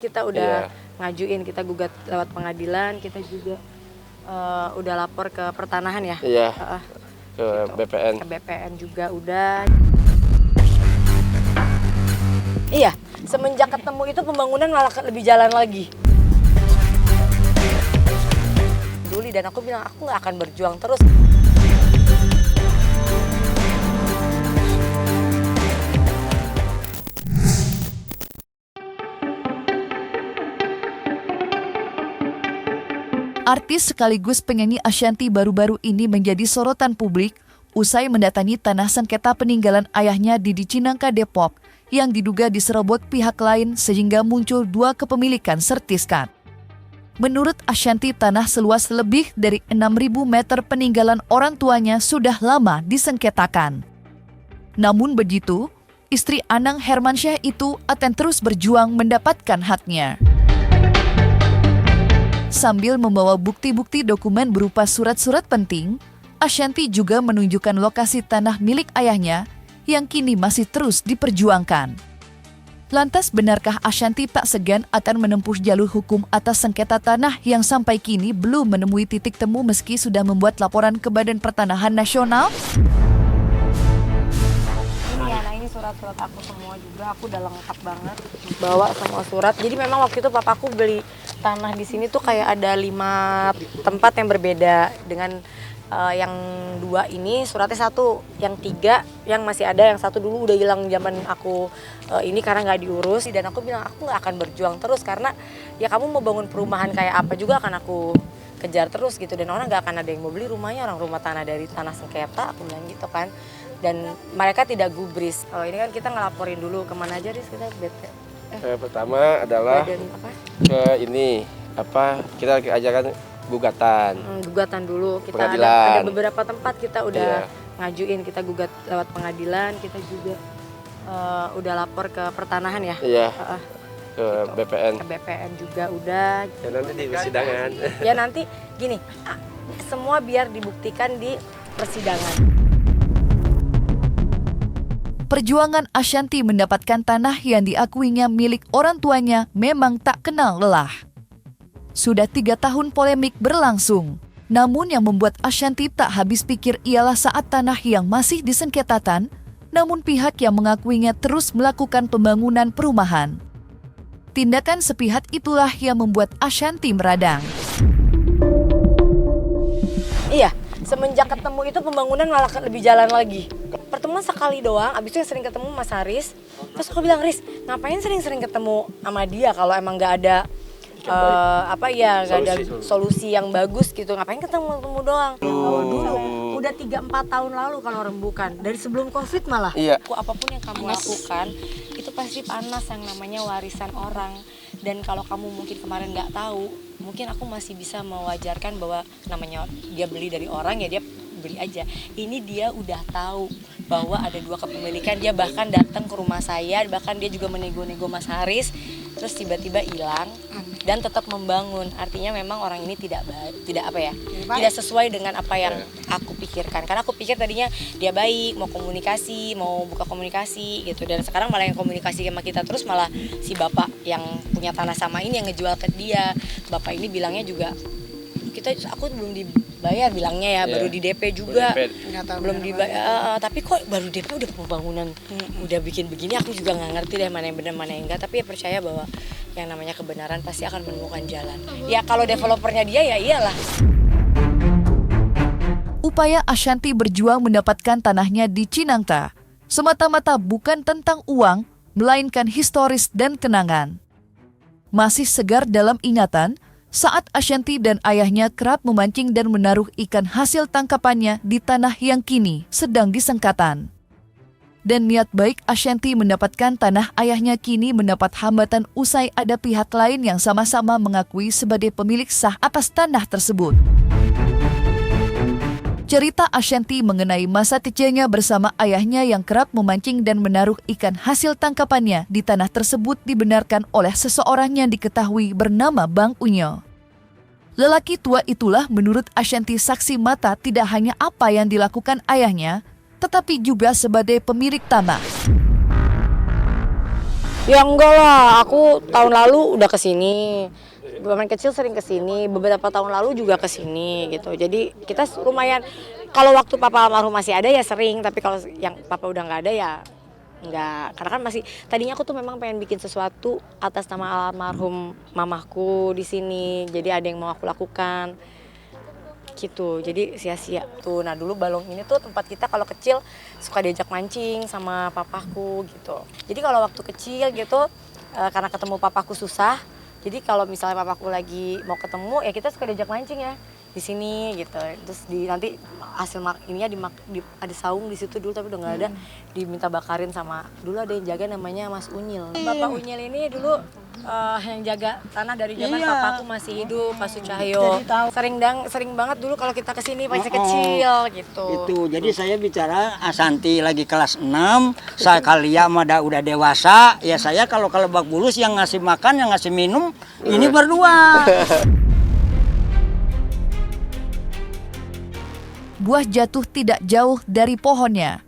Kita udah ngajuin, kita gugat lewat pengadilan, kita juga udah lapor ke pertanahan ya. Iya. Ke Gitu. BPN. Ke BPN juga udah. Iya, semenjak ketemu itu pembangunan malah lebih jalan lagi. Peduli, dan aku bilang aku nggak akan berjuang terus. Artis sekaligus penyanyi Ashanty baru-baru ini menjadi sorotan publik usai mendatangi tanah sengketa peninggalan ayahnya di Cinangka, Depok yang diduga diserobot pihak lain sehingga muncul dua kepemilikan sertifikat. Menurut Ashanty, tanah seluas lebih dari 6.000 meter peninggalan orang tuanya sudah lama disengketakan. Namun begitu, istri Anang Hermansyah itu akan terus berjuang mendapatkan haknya. Sambil membawa bukti-bukti dokumen berupa surat-surat penting, Ashanty juga menunjukkan lokasi tanah milik ayahnya yang kini masih terus diperjuangkan. Lantas benarkah Ashanty tak segan akan menempuh jalur hukum atas sengketa tanah yang sampai kini belum menemui titik temu meski sudah membuat laporan ke Badan Pertanahan Nasional? Ini surat-surat aku semua juga, aku udah lengkap banget bawa semua surat. Jadi memang waktu itu papaku beli tanah di sini tuh kayak ada 5 tempat yang berbeda. Dengan yang 2 ini suratnya 1, yang 3 yang masih ada, yang 1 dulu udah hilang zaman aku ini karena nggak diurus. Dan aku bilang aku nggak akan berjuang terus karena ya kamu mau bangun perumahan kayak apa juga akan aku kejar terus gitu, dan orang nggak akan ada yang mau beli rumahnya, orang rumah tanah dari tanah sengketa, aku bilang gitu kan. Dan mereka tidak gubris. Ini kan kita ngelaporin dulu kemana aja, Riz? Kita Pertama adalah kita ajakan gugatan. Gugatan dulu. Kita Pengadilan. ada beberapa tempat kita udah ngajuin, kita gugat lewat pengadilan, kita juga udah lapor ke pertanahan ya. Iya. Ke Gitu. BPN. Ke BPN juga udah. Ya nanti di persidangan. Ya nanti gini, semua biar dibuktikan di persidangan. Perjuangan Ashanty mendapatkan tanah yang diakuinya milik orang tuanya memang tak kenal lelah. Sudah 3 tahun polemik berlangsung. Namun yang membuat Ashanty tak habis pikir ialah saat tanah yang masih disengketakan, namun pihak yang mengakuinya terus melakukan pembangunan perumahan. Tindakan sepihak itulah yang membuat Ashanty meradang. Iya, semenjak ketemu itu pembangunan malah lebih jalan lagi. Pertemuan sekali doang, abis itu yang sering ketemu Mas Haris. Terus aku bilang, Riz, ngapain sering-sering ketemu sama dia kalau emang gak ada nggak ada solusi yang bagus gitu, ngapain ketemu doang. Dulu udah 3-4 tahun lalu kalau rembukan, dari sebelum Covid malah. Iya. Apapun yang kamu lakukan itu pasti panas, yang namanya warisan orang. Dan kalau kamu mungkin kemarin nggak tahu, mungkin aku masih bisa mewajarkan bahwa namanya dia beli dari orang ya dia beli aja. Ini dia udah tahu bahwa ada 2 kepemilikan, dia bahkan datang ke rumah saya, bahkan dia juga menego-nego Mas Haris, terus tiba-tiba hilang dan tetap membangun. Artinya memang orang ini tidak sesuai dengan apa yang aku pikirkan. Karena aku pikir tadinya dia baik, mau komunikasi, mau buka komunikasi gitu, dan sekarang malah yang komunikasi sama kita terus malah si bapak yang punya tanah sama ini yang ngejual ke dia. Bapak ini bilangnya juga aku belum dibayar bilangnya ya, baru di DP juga, belum dibayar, tapi kok baru DP udah pembangunan, udah bikin begini. Aku juga nggak ngerti deh mana yang benar mana yang enggak, tapi ya percaya bahwa yang namanya kebenaran pasti akan menemukan jalan. Ya kalau developernya dia ya iyalah. Upaya Ashanty berjuang mendapatkan tanahnya di Cinangka semata-mata bukan tentang uang, melainkan historis dan kenangan. Masih segar dalam ingatan saat Ashanty dan ayahnya kerap memancing dan menaruh ikan hasil tangkapannya di tanah yang kini sedang disengkatan. Dan niat baik Ashanty mendapatkan tanah ayahnya kini mendapat hambatan usai ada pihak lain yang sama-sama mengakui sebagai pemilik sah atas tanah tersebut. Cerita Ashanty mengenai masa kecilnya bersama ayahnya yang kerap memancing dan menaruh ikan hasil tangkapannya di tanah tersebut dibenarkan oleh seseorang yang diketahui bernama Bang Unyo. Lelaki tua itulah menurut Ashanty saksi mata tidak hanya apa yang dilakukan ayahnya, tetapi juga sebagai pemilik tanah. Ya enggak lah, aku tahun lalu udah kesini. Pemain kecil sering kesini, beberapa tahun lalu juga kesini gitu. Jadi kita lumayan, kalau waktu papa almarhum masih ada ya sering, tapi kalau yang papa udah nggak ada ya nggak. Karena kan masih, tadinya aku tuh memang pengen bikin sesuatu atas nama almarhum mamahku di sini. Jadi ada yang mau aku lakukan gitu, jadi sia-sia tuh. Nah dulu Balong ini tuh tempat kita kalau kecil suka diajak mancing sama papaku gitu. Jadi kalau waktu kecil gitu karena ketemu papaku susah, jadi kalau misalnya papaku lagi mau ketemu ya kita suka diajak mancing ya di sini gitu. Terus nanti hasil ininya ada saung di situ dulu tapi udah nggak ada, diminta bakarin sama dulu ada yang jaga namanya Mas Unyil. Bapak Unyil ini dulu yang jaga tanah dari zaman papaku masih hidup, Pak Sucahyo. Sering banget dulu kalau kita kesini masih kecil gitu. Itu jadi saya bicara Asanti lagi kelas 6, saya Kalia udah dewasa, ya saya kalau Lebak Bulus yang ngasih makan, yang ngasih minum ini berdua. Buah jatuh tidak jauh dari pohonnya.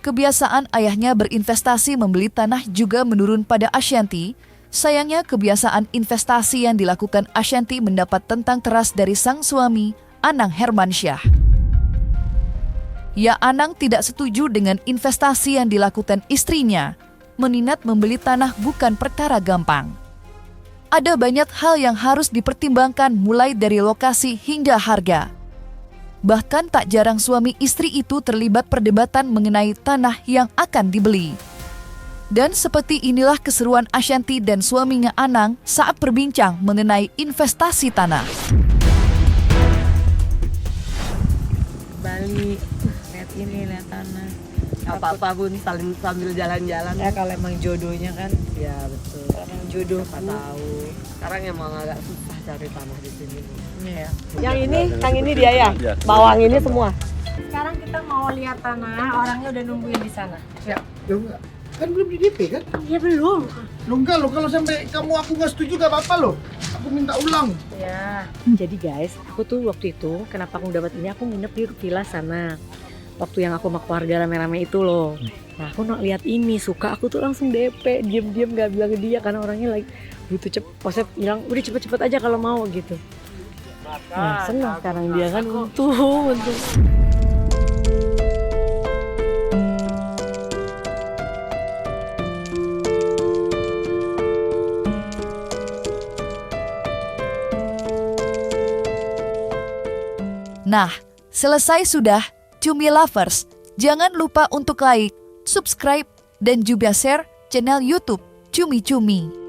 Kebiasaan ayahnya berinvestasi membeli tanah juga menurun pada Ashanti. Sayangnya kebiasaan investasi yang dilakukan Ashanti mendapat tentang keras dari sang suami, Anang Hermansyah. Ya, Anang tidak setuju dengan investasi yang dilakukan istrinya. Mengingat membeli tanah bukan perkara gampang. Ada banyak hal yang harus dipertimbangkan mulai dari lokasi hingga harga. Bahkan tak jarang suami istri itu terlibat perdebatan mengenai tanah yang akan dibeli. Dan seperti inilah keseruan Ashanti dan suaminya Anang saat berbincang mengenai investasi tanah. Bali, lihat ini, lihat tanah. Apa-apa pun sambil jalan-jalan. Ya kalau emang jodohnya kan, Ya betul. kalau emang jodoh Siapa tahu. Sekarang emang agak susah cari tanah di sini. ya. Yang ini dia ya. Bawang ini semua. Sekarang kita mau lihat tanah, orangnya udah nungguin di sana. Loh enggak, kan belum di DP kan? Iya belum. Loh enggak loh, kalau sampai aku nggak setuju gak apa-apa loh. Aku minta ulang. Ya. Jadi guys, aku tuh waktu itu kenapa aku dapat ini, aku nginep di villa sana. Waktu yang aku sama keluarga rame-rame itu loh. Nah aku lihat ini suka, aku tuh langsung DP, diam-diam gak bilang ke dia karena orangnya lagi butuh cepet. Posnya bilang udah cepet-cepet aja kalau mau gitu. Nah senang sekarang dia kan, untung. Nah, selesai sudah. Cumi Lovers, jangan lupa untuk like, subscribe, dan juga share channel YouTube Cumi Cumi.